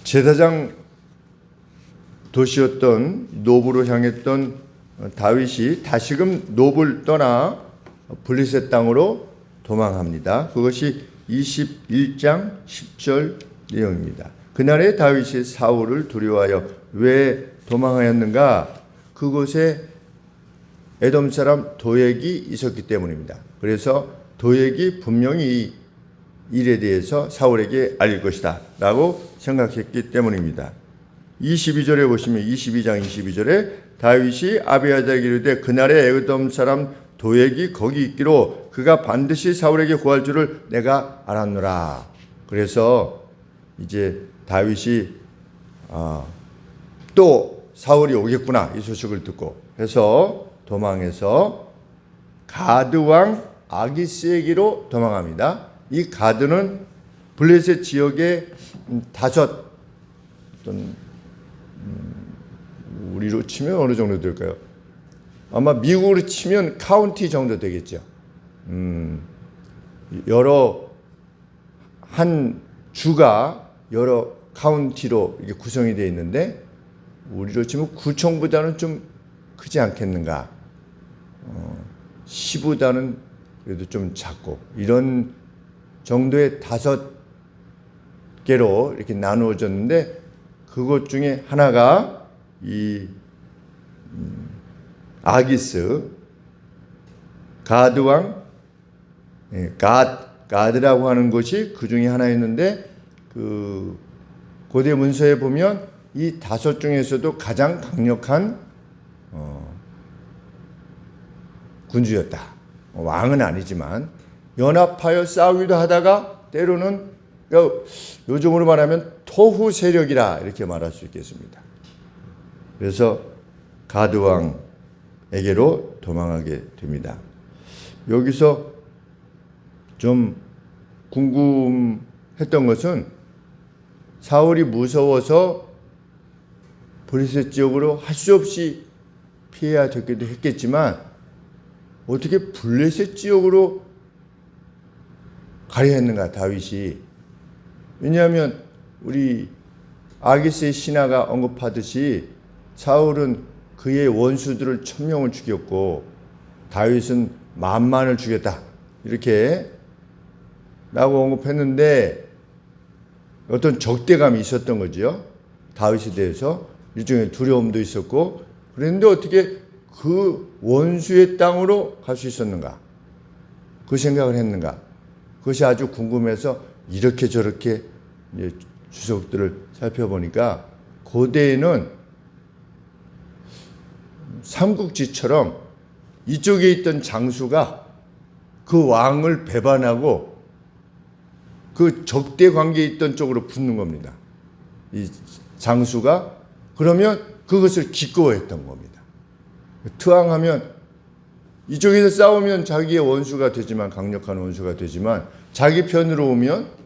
제사장 도시였던 노브로 향했던 다윗이 다시금 노브를 떠나 블레셋 땅으로 도망합니다. 그것이 21장 10절 내용입니다. 그날에 다윗이 사울을 두려워하여 왜 도망하였는가? 그곳에 에돔 사람 도액이 있었기 때문입니다. 그래서 도액이 분명히 이 일에 대해서 사울에게 알릴 것이다 라고 생각했기 때문입니다. 22절에 보시면 22장 22절에 다윗이 아비아다에게 이르되 그날에 에돔 사람 도액이 거기 있기로 그가 반드시 사울에게 구할 줄을 내가 알았노라. 그래서 이제 다윗이 또 사울이 오겠구나 이 소식을 듣고 해서 도망해서 가드 왕 아기스에게로 도망합니다. 이 가드는 블레셋 지역의 5 우리로 치면 어느 정도 될까요? 아마 미국으로 치면 카운티 정도 되겠죠. 여러 한 주가 여러 카운티로 이렇게 구성이 되어 있는데 우리로 치면 구청보다는 좀 크지 않겠는가? 시보다는 그래도 좀 작고 이런 정도의 5개로 이렇게 나누어졌는데 그것 중에 하나가 이 아기스 가드 왕 가드라고 하는 것이 그 중에 하나였는데 그 고대 문서에 보면 이 5 중에서도 가장 강력한 군주였다. 왕은 아니지만 연합하여 싸우기도 하다가 때로는 요즘으로 말하면 토후 세력이라 이렇게 말할 수 있겠습니다. 그래서 가드 왕에게로 도망하게 됩니다. 여기서 좀 궁금했던 것은 사울이 무서워서 블레셋 지역으로 할 수 없이 피해야 됐기도 했겠지만 어떻게 블레셋 지역으로 가려 했는가 다윗이. 왜냐하면 우리 아기스의 신하가 언급하듯이 사울은 그의 원수들을 1000명을 죽였고 다윗은 10,000을 죽였다 이렇게 라고 언급했는데 어떤 적대감이 있었던 거죠. 다윗에 대해서 일종의 두려움도 있었고 그런데 어떻게 그 원수의 땅으로 갈 수 있었는가? 그 생각을 했는가? 그것이 아주 궁금해서 이렇게 저렇게 주석들을 살펴보니까 고대에는 삼국지처럼 이쪽에 있던 장수가 그 왕을 배반하고 그 적대 관계에 있던 쪽으로 붙는 겁니다. 이 장수가 그러면 그것을 기꺼워했던 겁니다. 투항하면 이쪽에서 싸우면 자기의 원수가 되지만 강력한 원수가 되지만 자기 편으로 오면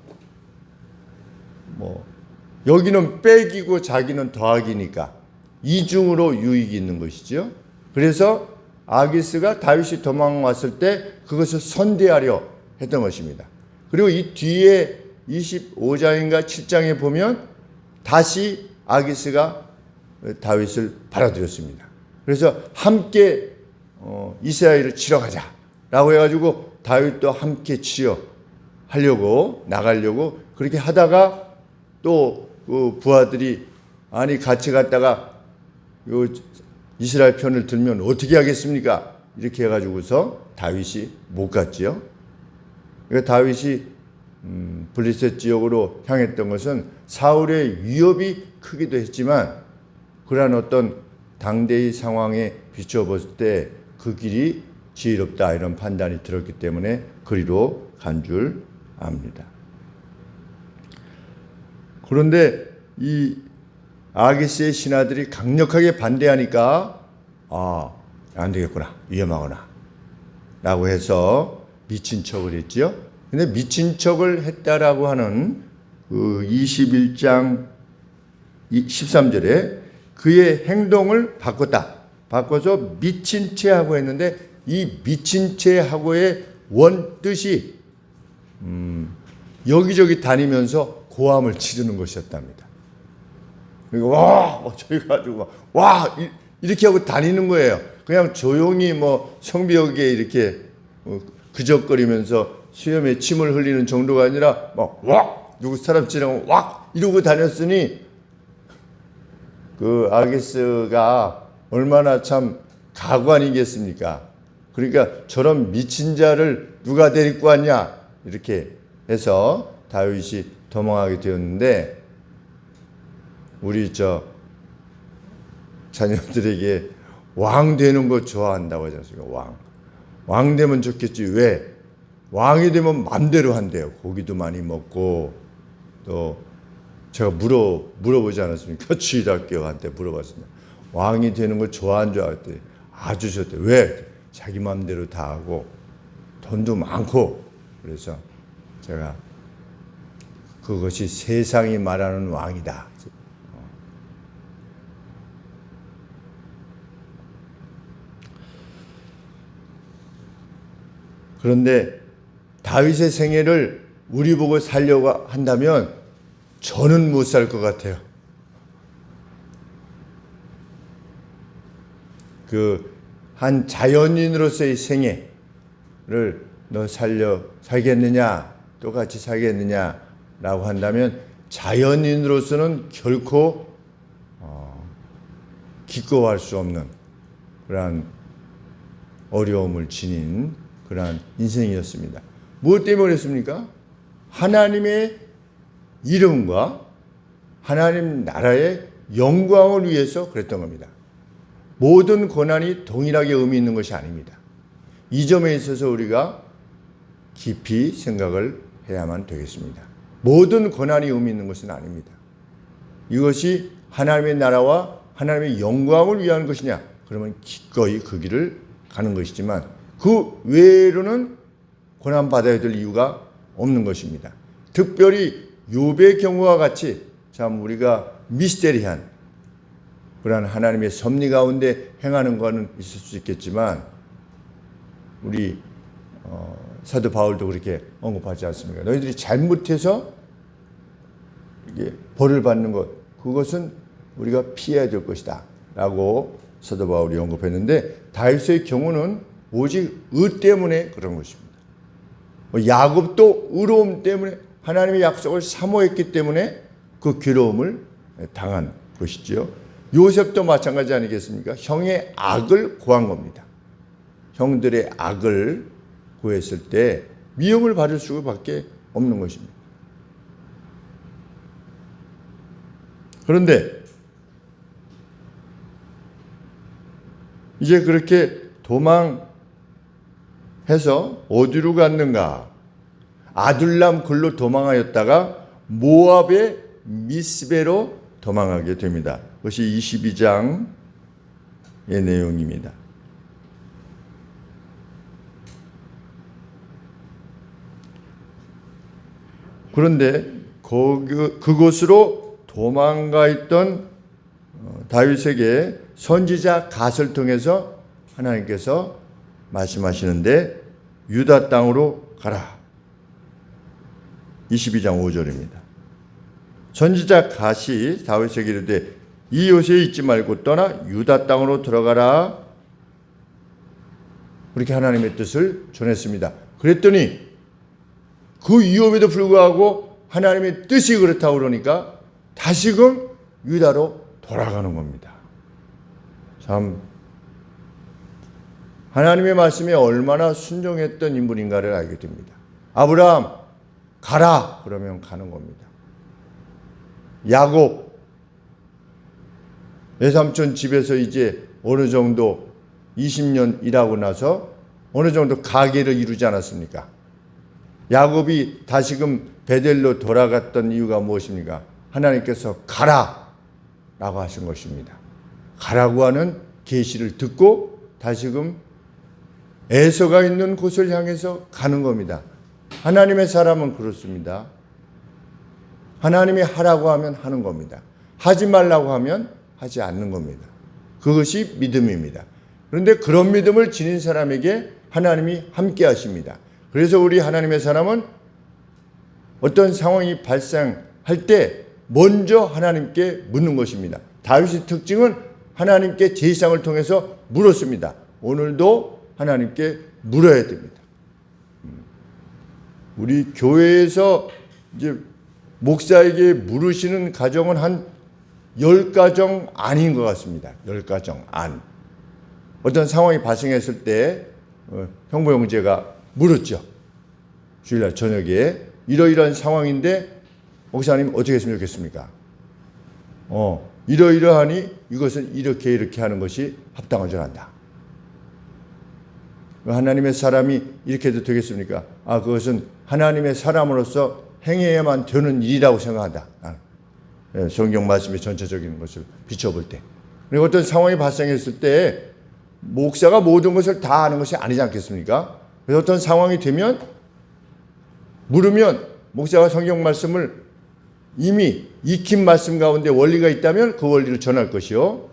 여기는 빼기고 자기는 더하기니까 이중으로 유익이 있는 것이죠. 그래서 아기스가 다윗이 도망왔을 때 그것을 선대하려 했던 것입니다. 그리고 이 뒤에 25장인가 7장에 보면 다시 아기스가 다윗을 받아들였습니다. 그래서 함께 이스라엘을 치러 가자라고 해가지고 다윗도 함께 치러 하려고 나가려고 그렇게 하다가 또 그 부하들이 아니 같이 갔다가 요 이스라엘 편을 들면 어떻게 하겠습니까? 이렇게 해가지고서 다윗이 못 갔지요. 그러니까 다윗이 블레셋 지역으로 향했던 것은 사울의 위협이 크기도 했지만 그러한 어떤 당대의 상황에 비춰봤을 때 그 길이 지혜롭다 이런 판단이 들었기 때문에 그리로 간 줄 압니다. 그런데 이 아기스의 신하들이 강력하게 반대하니까 안 되겠구나 위험하구나 라고 해서 미친 척을 했죠. 근데 미친 척을 했다라고 하는 그 21장 13절에 그의 행동을 바꿔서 미친 채 하고 했는데 이 미친 채 하고의 원 뜻이 여기저기 다니면서 고함을 지르는 것이었답니다. 와 저기 가지고 와 이렇게 하고 다니는 거예요. 그냥 조용히 뭐 성벽에 이렇게 그적거리면서 수염에 침을 흘리는 정도가 아니라 막 와 누구 사람 지나가면 와 이러고 다녔으니 그 아기스가 얼마나 참 가관이겠습니까? 그러니까 저런 미친 자를 누가 데리고 왔냐 이렇게 해서 다윗이 도망하게 되었는데 우리 자녀들에게 왕 되는 거 좋아한다고 하지 않습니까? 왕 되면 좋겠지. 왜? 왕이 되면 맘대로 한대요. 고기도 많이 먹고 또 제가 물어보지 않았습니까? 주일학교한테 물어봤습니다. 왕이 되는 걸 좋아하는 줄 알았더니 아주 좋대. 왜? 자기 맘대로 다 하고 돈도 많고 그래서 제가 그것이 세상이 말하는 왕이다. 그런데 다윗의 생애를 우리 보고 살려고 한다면 저는 못 살 것 같아요. 한 자연인으로서의 생애를 너 살겠느냐, 똑같이 살겠느냐라고 한다면 자연인으로서는 결코 기꺼워할 수 없는 그러한 어려움을 지닌 그러한 인생이었습니다. 무엇 때문에 그랬습니까? 하나님의 이름과 하나님 나라의 영광을 위해서 그랬던 겁니다. 모든 고난이 동일하게 의미 있는 것이 아닙니다. 이 점에 있어서 우리가 깊이 생각을 해야만 되겠습니다. 모든 고난이 의미 있는 것은 아닙니다. 이것이 하나님의 나라와 하나님의 영광을 위한 것이냐? 그러면 기꺼이 그 길을 가는 것이지만 그 외로는 고난받아야 될 이유가 없는 것입니다. 특별히 욥의 경우와 같이 참 우리가 미스테리한 그러한 하나님의 섭리 가운데 행하는 것은 있을 수 있겠지만 우리 사도 바울도 그렇게 언급하지 않습니까? 너희들이 잘못해서 이게 벌을 받는 것 그것은 우리가 피해야 될 것이다 라고 사도 바울이 언급했는데 다윗의 경우는 오직 의 때문에 그런 것입니다. 야곱도 의로움 때문에 하나님의 약속을 사모했기 때문에 그 괴로움을 당한 것이지요. 요셉도 마찬가지 아니겠습니까? 형의 악을 고한 겁니다. 형들의 악을 고했을 때 미움을 받을 수밖에 없는 것입니다. 그런데 이제 그렇게 도망해서 어디로 갔는가? 아둘람 글로 도망하였다가 모압의 미스베로 도망하게 됩니다. 그것이 22장의 내용입니다. 그런데 그곳으로 도망가 있던 다윗에게 선지자 갓을 통해서 하나님께서 말씀하시는데 유다 땅으로 가라. 22장 5절입니다. 선지자 갓이 다윗에게 이르되 이 요새에 있지 말고 떠나 유다 땅으로 들어가라. 그렇게 하나님의 뜻을 전했습니다. 그랬더니 그 위험에도 불구하고 하나님의 뜻이 그렇다고 그러니까 다시금 유다로 돌아가는 겁니다. 참 하나님의 말씀에 얼마나 순종했던 인물인가를 알게 됩니다. 아브라함 가라 그러면 가는 겁니다. 야곱 외삼촌 집에서 이제 어느 정도 20년 일하고 나서 어느 정도 가계를 이루지 않았습니까? 야곱이 다시금 베델로 돌아갔던 이유가 무엇입니까? 하나님께서 가라 라고 하신 것입니다. 가라고 하는 계시를 듣고 다시금 에서가 있는 곳을 향해서 가는 겁니다. 하나님의 사람은 그렇습니다. 하나님이 하라고 하면 하는 겁니다. 하지 말라고 하면 하지 않는 겁니다. 그것이 믿음입니다. 그런데 그런 믿음을 지닌 사람에게 하나님이 함께 하십니다. 그래서 우리 하나님의 사람은 어떤 상황이 발생할 때 먼저 하나님께 묻는 것입니다. 다윗의 특징은 하나님께 제사장을 통해서 물었습니다. 오늘도 하나님께 물어야 됩니다. 우리 교회에서 이제 목사에게 물으시는 가정은 한 10가정 아닌 것 같습니다. 10가정 안. 어떤 상황이 발생했을 때 형부 형제가 물었죠. 주일날 저녁에 이러이러한 상황인데 목사님 어떻게 했으면 좋겠습니까? 이러이러하니 이것은 이렇게 하는 것이 합당한 줄 안다. 하나님의 사람이 이렇게 해도 되겠습니까? 그것은 하나님의 사람으로서 행해야만 되는 일이라고 생각한다. 성경 말씀의 전체적인 것을 비춰볼 때. 그리고 어떤 상황이 발생했을 때 목사가 모든 것을 다 아는 것이 아니지 않겠습니까? 그래서 어떤 상황이 되면 물으면 목사가 성경 말씀을 이미 익힌 말씀 가운데 원리가 있다면 그 원리를 전할 것이요.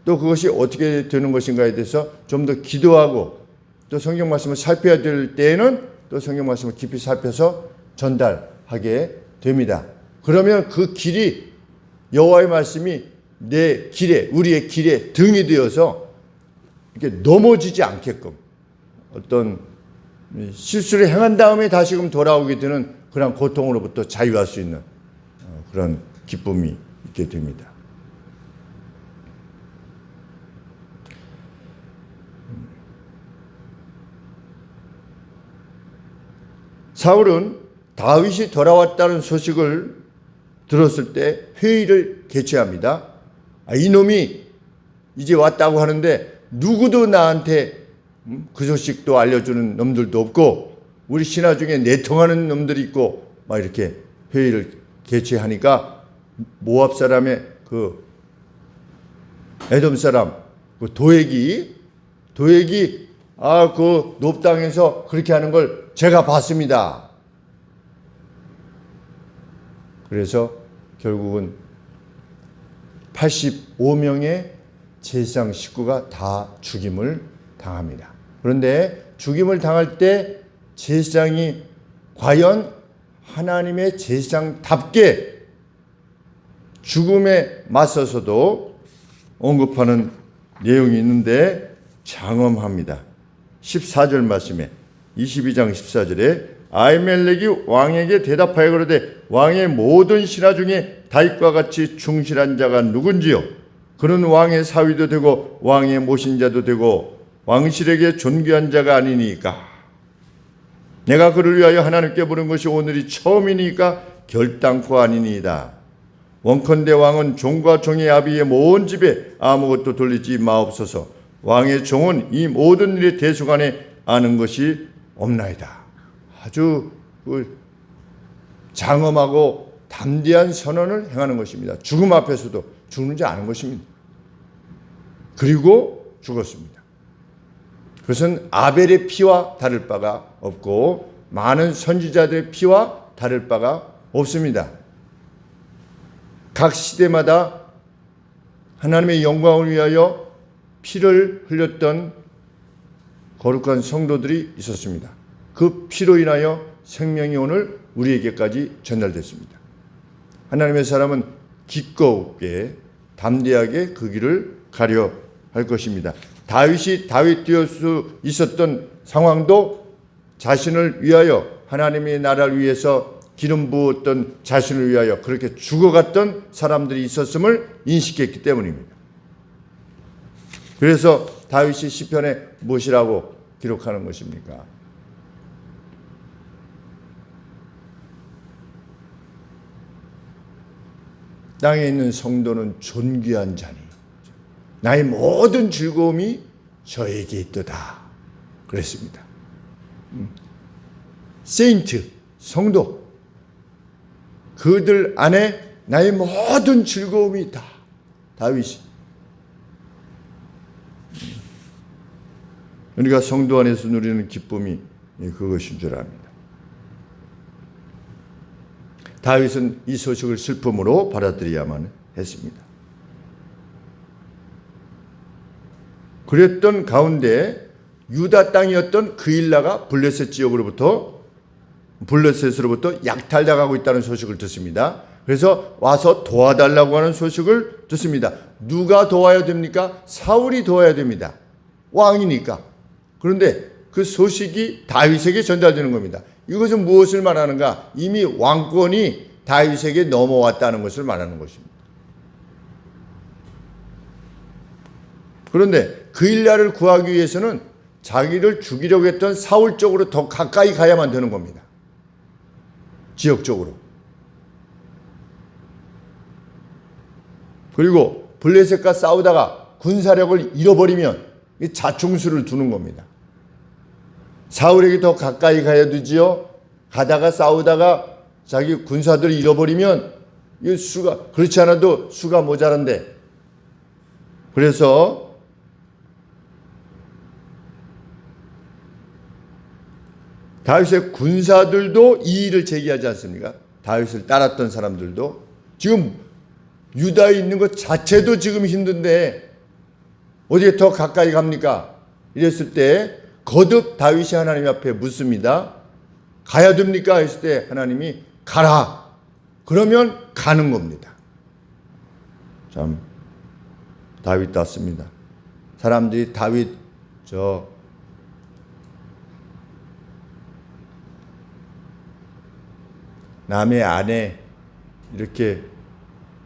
또 그것이 어떻게 되는 것인가에 대해서 좀 더 기도하고 또 성경 말씀을 살펴야 될 때에는 또 성경 말씀을 깊이 살펴서 전달하게 됩니다. 그러면 그 길이 여호와의 말씀이 내 길에 우리의 길에 등이 되어서 이렇게 넘어지지 않게끔 어떤 실수를 행한 다음에 다시금 돌아오게 되는 그런 고통으로부터 자유할 수 있는 그런 기쁨이 있게 됩니다. 사울은 다윗이 돌아왔다는 소식을 들었을 때 회의를 개최합니다. 이놈이 이제 왔다고 하는데 누구도 나한테 그 소식도 알려주는 놈들도 없고 우리 신하 중에 내통하는 놈들이 있고 막 이렇게 회의를 개최하니까 모압 사람의 그 에돔 사람 그 도액이 그 놉 땅에서 그렇게 하는 걸 제가 봤습니다. 그래서 결국은 85명의 제사장 식구가 다 죽임을 당합니다. 그런데 죽임을 당할 때 제사장이 과연 하나님의 제사장답게 죽음에 맞서서도 언급하는 내용이 있는데 장엄합니다. 14절 말씀에 22장 14절에 아히멜렉이 왕에게 대답하여 그러되 왕의 모든 신하 중에 다윗과 같이 충실한 자가 누군지요? 그는 왕의 사위도 되고 왕의 모신자도 되고 왕실에게 존귀한 자가 아니니까. 내가 그를 위하여 하나님께 부른 것이 오늘이 처음이니까 결단코 아니니이다. 원컨대 왕은 종과 종의 아비의 모든 집에 아무것도 돌리지 마옵소서. 왕의 종은 이 모든 일의 대수간에 아는 것이 없나이다. 아주 장엄하고 담대한 선언을 행하는 것입니다. 죽음 앞에서도 죽는지 아는 것입니다. 그리고 죽었습니다. 그것은 아벨의 피와 다를 바가 없고 많은 선지자들의 피와 다를 바가 없습니다. 각 시대마다 하나님의 영광을 위하여 피를 흘렸던 거룩한 성도들이 있었습니다. 그 피로 인하여 생명이 오늘 우리에게까지 전달됐습니다. 하나님의 사람은 기꺼우게 담대하게 그 길을 가려 할 것입니다. 다윗이 다윗 되을 수 있었던 상황도 자신을 위하여 하나님의 나라를 위해서 기름 부었던 자신을 위하여 그렇게 죽어갔던 사람들이 있었음을 인식했기 때문입니다. 그래서 다윗이 시편에 무엇이라고 기록하는 것입니까? 땅에 있는 성도는 존귀한 자니 나의 모든 즐거움이 저에게 있도다 그랬습니다. 세인트, 성도, 그들 안에 나의 모든 즐거움이 있다. 다윗이. 우리가 성도 안에서 누리는 기쁨이 그것인 줄 압니다. 다윗은 이 소식을 슬픔으로 받아들여야만 했습니다. 그랬던 가운데 유다 땅이었던 그일라가 블레셋 지역으로부터 블레셋으로부터 약탈당하고 있다는 소식을 듣습니다. 그래서 와서 도와달라고 하는 소식을 듣습니다. 누가 도와야 됩니까? 사울이 도와야 됩니다. 왕이니까. 그런데 그 소식이 다윗에게 전달되는 겁니다. 이것은 무엇을 말하는가? 이미 왕권이 다윗에게 넘어왔다는 것을 말하는 것입니다. 그런데 그일라를 구하기 위해서는 자기를 죽이려고 했던 사울 쪽으로 더 가까이 가야만 되는 겁니다. 지역적으로. 그리고 블레셋과 싸우다가 군사력을 잃어버리면 자충수를 두는 겁니다. 사울에게 더 가까이 가야 되지요. 가다가 싸우다가 자기 군사들을 잃어버리면 이 수가, 그렇지 않아도 수가 모자란데, 그래서 다윗의 군사들도 이의를 제기하지 않습니까? 다윗을 따랐던 사람들도 지금 유다에 있는 것 자체도 지금 힘든데 어디에 더 가까이 갑니까? 이랬을 때 거듭 다윗이 하나님 앞에 묻습니다. 가야 됩니까? 했을 때 하나님이 가라. 그러면 가는 겁니다. 참 다윗답습니다. 사람들이 다윗 남의 아내 이렇게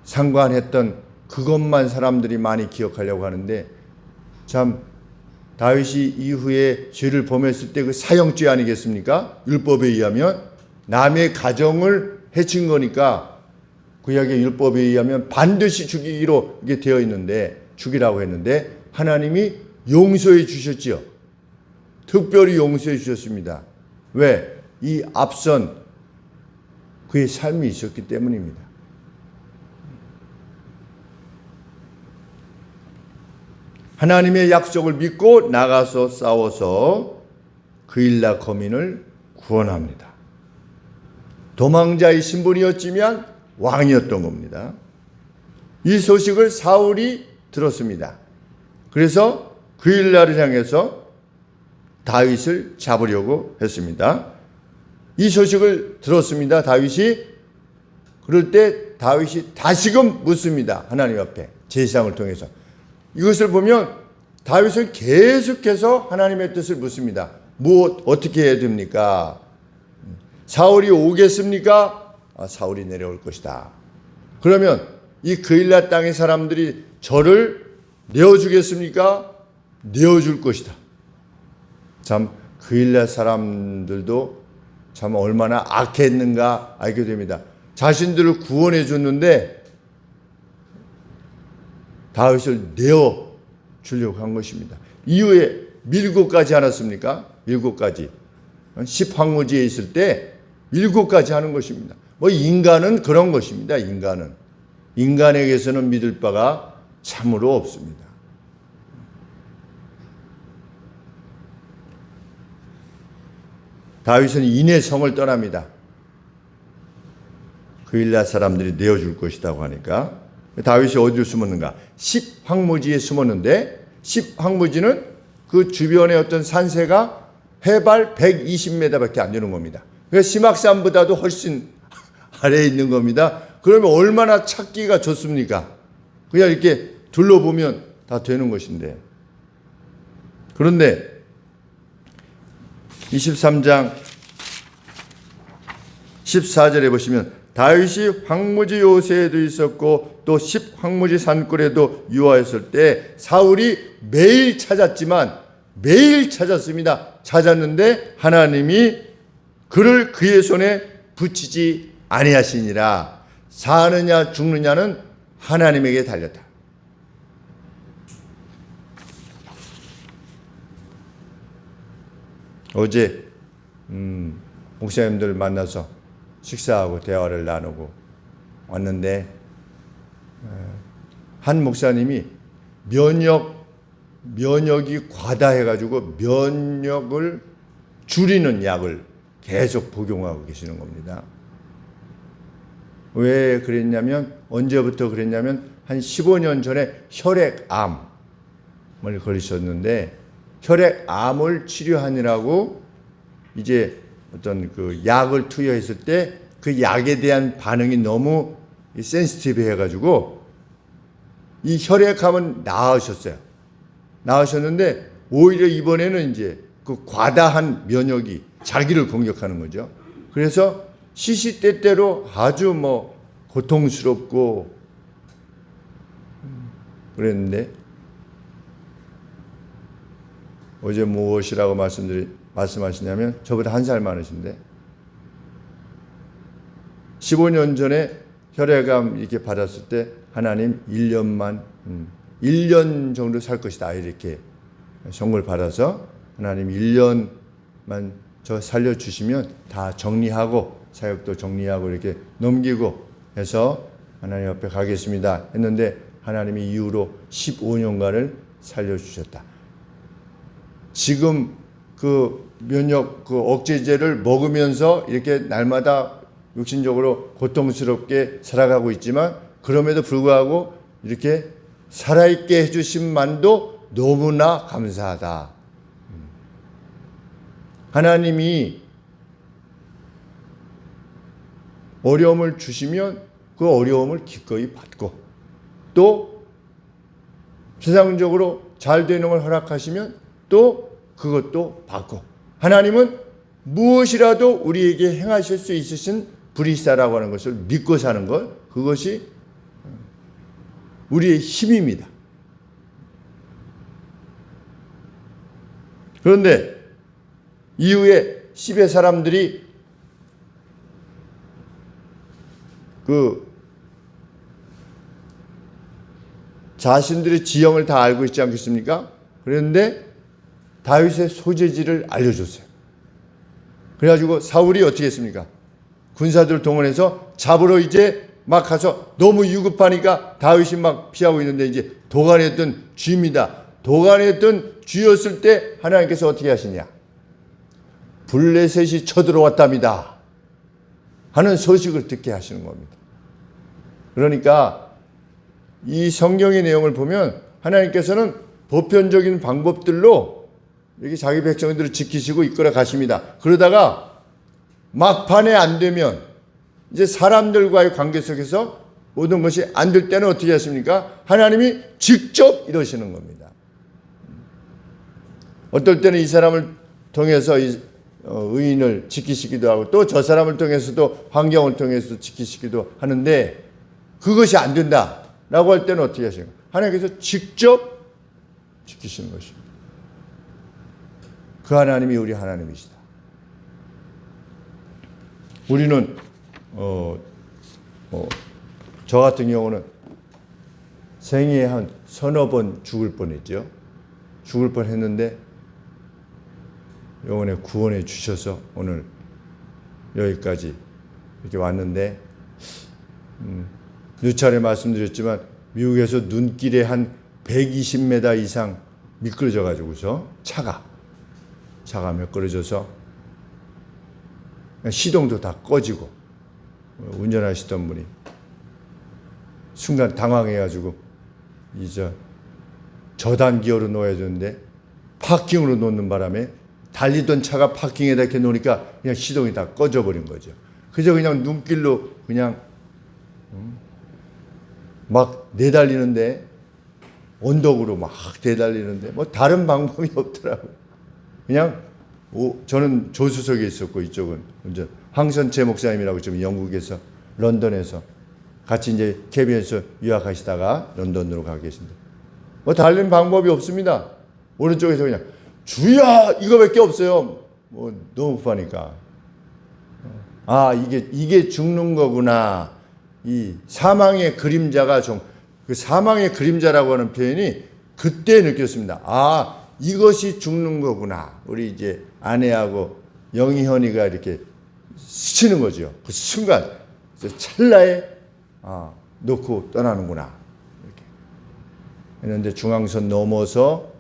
상관했던 그것만 사람들이 많이 기억하려고 하는데, 참 다윗이 이후에 죄를 범했을 때 그 사형죄 아니겠습니까? 율법에 의하면 남의 가정을 해친 거니까 구약의 율법에 의하면 반드시 죽이기로 이게 되어 있는데, 죽이라고 했는데 하나님이 용서해 주셨지요. 특별히 용서해 주셨습니다. 왜? 이 앞선 그의 삶이 있었기 때문입니다. 하나님의 약속을 믿고 나가서 싸워서 그일라 거민을 구원합니다. 도망자의 신분이었지만 왕이었던 겁니다. 이 소식을 사울이 들었습니다. 그래서 그일라를 향해서 다윗을 잡으려고 했습니다. 이 소식을 들었습니다. 다윗이. 그럴 때 다윗이 다시금 묻습니다. 하나님 앞에 제사장을 통해서. 이것을 보면 다윗은 계속해서 하나님의 뜻을 묻습니다. 어떻게 해야 됩니까? 사울이 오겠습니까? 사울이 내려올 것이다. 그러면 이 그일라 땅의 사람들이 저를 내어주겠습니까? 내어줄 것이다. 참 그일라 사람들도 참 얼마나 악했는가 알게 됩니다. 자신들을 구원해 줬는데 다윗을 내어 주려고 한 것입니다. 이후에 밀고 가지 않았습니까? 밀고 가지. 10황무지에 있을 때 밀고 가지 하는 것입니다. 인간은 그런 것입니다. 인간에게서는 믿을 바가 참으로 없습니다. 다윗은 이내 성을 떠납니다. 그일라 사람들이 내어줄 것이라고 하니까. 다윗이 어디로 숨었는가? 10황무지에 숨었는데, 10황무지는 그 주변의 어떤 산세가 해발 120m밖에 안 되는 겁니다. 그러니까 심악산보다도 훨씬 아래에 있는 겁니다. 그러면 얼마나 찾기가 좋습니까? 그냥 이렇게 둘러보면 다 되는 것인데. 그런데 23장 14절에 보시면 다윗이 황무지 요새에도 있었고 또 10황무지 산골에도 유하였을 때 사울이 매일 찾았습니다. 찾았는데 하나님이 그를 그의 손에 붙이지 아니하시니라. 사느냐 죽느냐는 하나님에게 달렸다. 어제 목사님들 만나서 식사하고 대화를 나누고 왔는데 한 목사님이 면역이 과다해가지고 면역을 줄이는 약을 계속 복용하고 계시는 겁니다. 왜 그랬냐면, 언제부터 그랬냐면 한 15년 전에 혈액암을 걸리셨는데 혈액암을 치료하느라고 이제 어떤 그 약을 투여했을 때 그 약에 대한 반응이 너무 센시티브 해가지고 이 혈액암은 나으셨어요. 나으셨는데 오히려 이번에는 이제 그 과다한 면역이 자기를 공격하는 거죠. 그래서 시시때때로 아주 뭐 고통스럽고 그랬는데 어제 무엇이라고 말씀하시냐면 저보다 한 살 많으신데 15년 전에 혈액암 이렇게 받았을 때 하나님 1년 정도 살 것이다 이렇게 선고를 받아서 하나님 1년만 저 살려주시면 다 정리하고 사역도 정리하고 이렇게 넘기고 해서 하나님 옆에 가겠습니다 했는데 하나님이 이후로 15년간을 살려주셨다. 지금 그 면역 그 억제제를 먹으면서 이렇게 날마다 육신적으로 고통스럽게 살아가고 있지만 그럼에도 불구하고 이렇게 살아있게 해주신 만도 너무나 감사하다. 하나님이 어려움을 주시면 그 어려움을 기꺼이 받고 또 세상적으로 잘 되는 걸 허락하시면 또 그것도 받고 하나님은 무엇이라도 우리에게 행하실 수 있으신 불이사라고 하는 것을 믿고 사는 것 그것이 우리의 힘입니다. 그런데 이후에 시베 사람들이 그 자신들의 지형을 다 알고 있지 않겠습니까? 그런데 다윗의 소재지를 알려줬어요. 그래가지고 사울이 어떻게 했습니까? 군사들을 동원해서 잡으러 이제 막 가서 너무 위급하니까 다윗이 막 피하고 있는데 이제 도간에 있던 쥐입니다. 도간에 있던 쥐였을 때 하나님께서 어떻게 하시냐? 블레셋이 쳐들어왔답니다. 하는 소식을 듣게 하시는 겁니다. 그러니까 이 성경의 내용을 보면 하나님께서는 보편적인 방법들로 이렇게 자기 백성들을 지키시고 이끌어 가십니다. 그러다가 막판에 안 되면 이제 사람들과의 관계 속에서 모든 것이 안 될 때는 어떻게 하십니까? 하나님이 직접 이러시는 겁니다. 어떨 때는 이 사람을 통해서 의인을 지키시기도 하고 또 저 사람을 통해서도 환경을 통해서 지키시기도 하는데 그것이 안 된다라고 할 때는 어떻게 하십니까? 하나님께서 직접 지키시는 것입니다. 그 하나님이 우리 하나님이시다. 우리는 저 같은 경우는 생애에 한 서너 번 죽을 뻔했죠. 죽을 뻔했는데 영원에 구원해 주셔서 오늘 여기까지 이렇게 왔는데 몇 차례 말씀드렸지만 미국에서 눈길에 한 120m 이상 미끄러져 가지고서 차가 미끄러져서 시동도 다 꺼지고 운전하시던 분이 순간 당황해가지고 이제 저단기어로 놓아야 되는데 파킹으로 놓는 바람에 달리던 차가 파킹에다 이렇게 놓으니까 그냥 시동이 다 꺼져버린 거죠. 그저 그냥 눈길로 그냥 막 내달리는데 언덕으로 막 내달리는데 뭐 다른 방법이 없더라고요. 그냥 저는 조수석에 있었고 이쪽은 이제 황선채 목사님이라고 지금 영국에서 런던에서 같이 이제 캐비에서 유학하시다가 런던으로 가 계신데 뭐 다른 방법이 없습니다. 오른쪽에서 그냥 주야 이거밖에 없어요. 뭐 너무 급하니까 아 이게 죽는 거구나. 이 사망의 그림자가 좀 그 사망의 그림자라고 하는 표현이 그때 느꼈습니다. 아 이것이 죽는 거구나. 우리 이제 아내하고 영희현이가 이렇게 스치는 거죠. 그 순간 찰나에 놓고 떠나는구나. 이렇게 했는데 중앙선 넘어서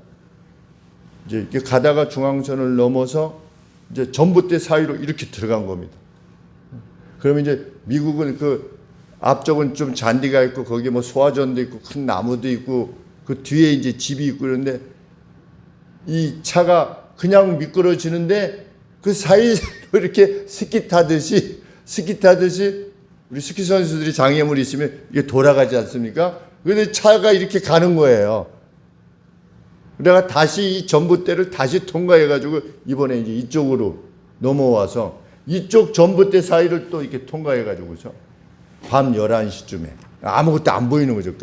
이제 이렇게 가다가 중앙선을 넘어서 이제 전봇대 사이로 이렇게 들어간 겁니다. 그러면 이제 미국은 그 앞쪽은 좀 잔디가 있고 거기에 뭐 소화전도 있고 큰 나무도 있고 그 뒤에 이제 집이 있고 그런데 이 차가 그냥 미끄러지는데 그 사이로 이렇게 스키 타듯이 우리 스키 선수들이 장애물이 있으면 이게 돌아가지 않습니까? 근데 차가 이렇게 가는 거예요. 내가 다시 이 전봇대를 다시 통과해가지고 이번에 이제 이쪽으로 넘어와서 이쪽 전봇대 사이를 또 이렇게 통과해가지고서 밤 11시쯤에 아무것도 안 보이는 거죠.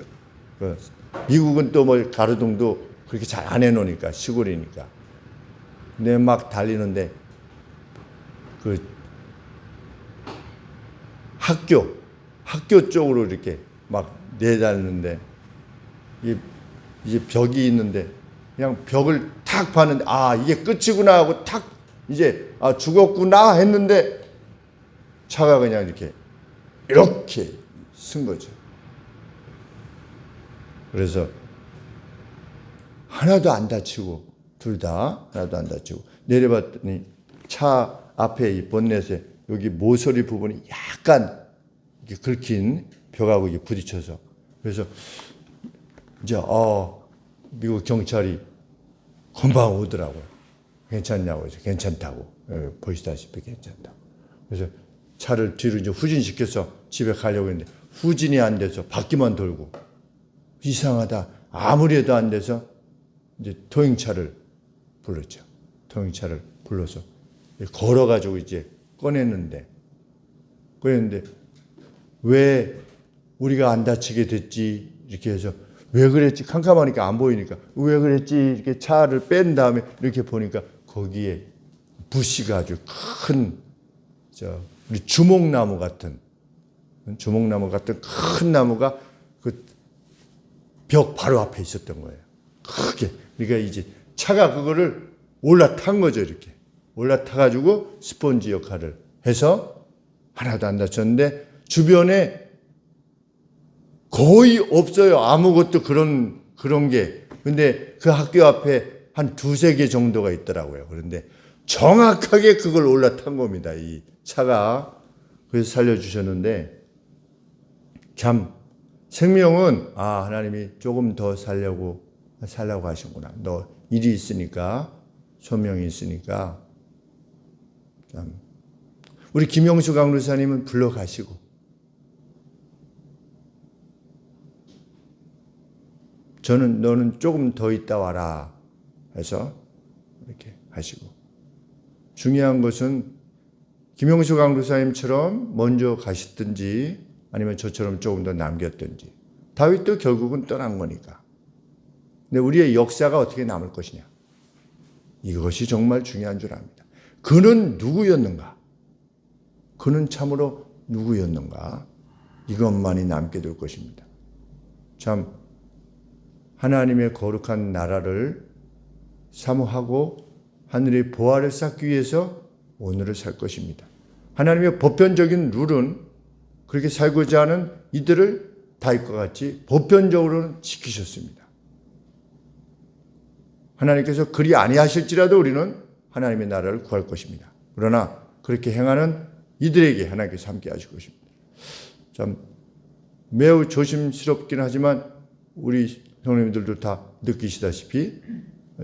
미국은 또 뭐 가로등도 그렇게 잘 안 해놓으니까 시골이니까. 근데 막 달리는데 그 학교 쪽으로 이렇게 막 내달는데 이제 벽이 있는데 그냥 벽을 탁 봤는데 이게 끝이구나 하고 탁 이제 죽었구나 했는데 차가 그냥 이렇게 쓴 거죠. 그래서 하나도 안 다치고 둘 다 하나도 안 다치고 내려봤더니 차 앞에 이 본넷에 여기 모서리 부분이 약간 이렇게 긁힌 벽하고 이게 부딪혀서 그래서 이제 미국 경찰이 금방 오더라고요. 괜찮냐고 해서 괜찮다고 보시다시피 괜찮다고. 그래서 차를 뒤로 이제 후진시켜서 집에 가려고 했는데 후진이 안 돼서 바퀴만 돌고 이상하다. 아무리 해도 안 돼서 이제 토행차를 불렀죠. 토행차를 불러서 걸어가지고 이제 꺼냈는데 왜 우리가 안 다치게 됐지 이렇게 해서 왜 그랬지 캄캄하니까 안 보이니까 왜 그랬지 이렇게 차를 뺀 다음에 이렇게 보니까 거기에 부시가 아주 큰 우리 주목나무 같은 큰 나무가 그 벽 바로 앞에 있었던 거예요. 크게. 그러니까 이제 차가 그거를 올라탄 거죠. 이렇게 올라타가지고 스펀지 역할을 해서 하나도 안 다쳤는데 주변에 거의 없어요. 아무것도 그런 게. 근데 그 학교 앞에 한 두세 개 정도가 있더라고요. 그런데 정확하게 그걸 올라탄 겁니다. 이 차가. 그래서 살려주셨는데 참 생명은 하나님이 조금 더 살라고 하시는구나. 너 일이 있으니까 소명이 있으니까 참 우리 김영수 강루사님은 불러가시고 너는 조금 더 있다 와라 해서 이렇게 하시고 중요한 것은 김영수 강루사님처럼 먼저 가시든지 아니면 저처럼 조금 더 남겼든지 다윗도 결국은 떠난 거니까. 근데 우리의 역사가 어떻게 남을 것이냐. 이것이 정말 중요한 줄 압니다. 그는 누구였는가? 그는 참으로 누구였는가? 이것만이 남게 될 것입니다. 참 하나님의 거룩한 나라를 사모하고 하늘의 보화를 쌓기 위해서 오늘을 살 것입니다. 하나님의 보편적인 룰은 그렇게 살고자 하는 이들을 다윗과 같이 보편적으로는 지키셨습니다. 하나님께서 그리 아니하실지라도 우리는 하나님의 나라를 구할 것입니다. 그러나 그렇게 행하는 이들에게 하나님께서 함께 하실 것입니다. 참 매우 조심스럽긴 하지만 우리 성도님들도 다 느끼시다시피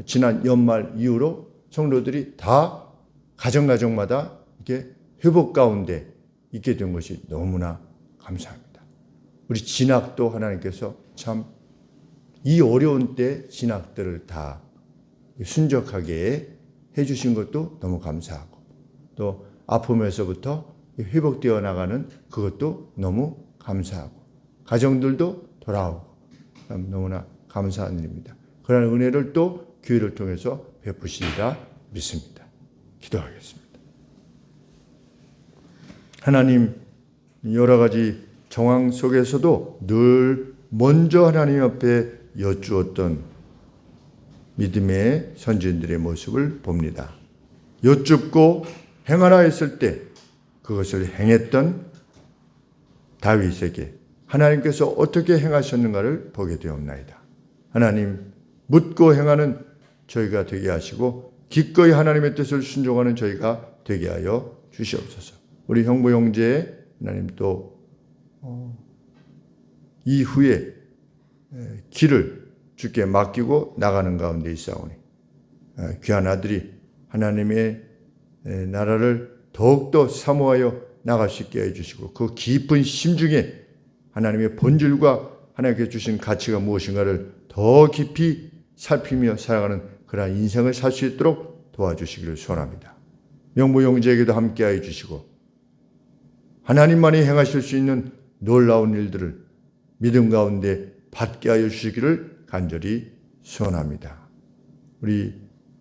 지난 연말 이후로 성도들이 다 가정마다 이렇게 회복 가운데 있게 된 것이 너무나 감사합니다. 우리 진학도 하나님께서 참 이 어려운 때 진학들을 다 순적하게 해주신 것도 너무 감사하고 또 아픔에서부터 회복되어 나가는 그것도 너무 감사하고 가정들도 돌아오고 너무나 감사한 일입니다. 그러한 은혜를 또 교회를 통해서 베푸시리라 믿습니다. 기도하겠습니다. 하나님 여러 가지 정황 속에서도 늘 먼저 하나님 앞에 여쭈었던 믿음의 선지자들의 모습을 봅니다. 여쭙고 행하라 했을 때 그것을 행했던 다윗에게 하나님께서 어떻게 행하셨는가를 보게 되었나이다. 하나님 묻고 행하는 저희가 되게 하시고 기꺼이 하나님의 뜻을 순종하는 저희가 되게 하여 주시옵소서. 우리 형부 형제 하나님 또 이후에 길을 주께 맡기고 나가는 가운데 있사오니 귀한 아들이 하나님의 나라를 더욱더 사모하여 나갈 수 있게 해주시고 그 깊은 심중에 하나님의 본질과 하나님께 주신 가치가 무엇인가를 더 깊이 살피며 살아가는 그러한 인생을 살 수 있도록 도와주시기를 소원합니다. 명부 형제에게도 함께하여 주시고 하나님만이 행하실 수 있는 놀라운 일들을 믿음 가운데 받게 하여 주시기를 간절히 소원합니다. 우리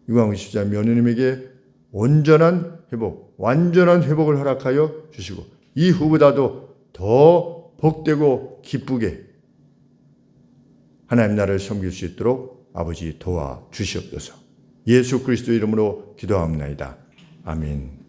유광훈 집사 며느님에게 온전한 회복, 완전한 회복을 허락하여 주시고 이후보다도 더 복되고 기쁘게 하나님 나라를 섬길 수 있도록 아버지 도와주시옵소서. 예수 그리스도 이름으로 기도합니다. 아멘.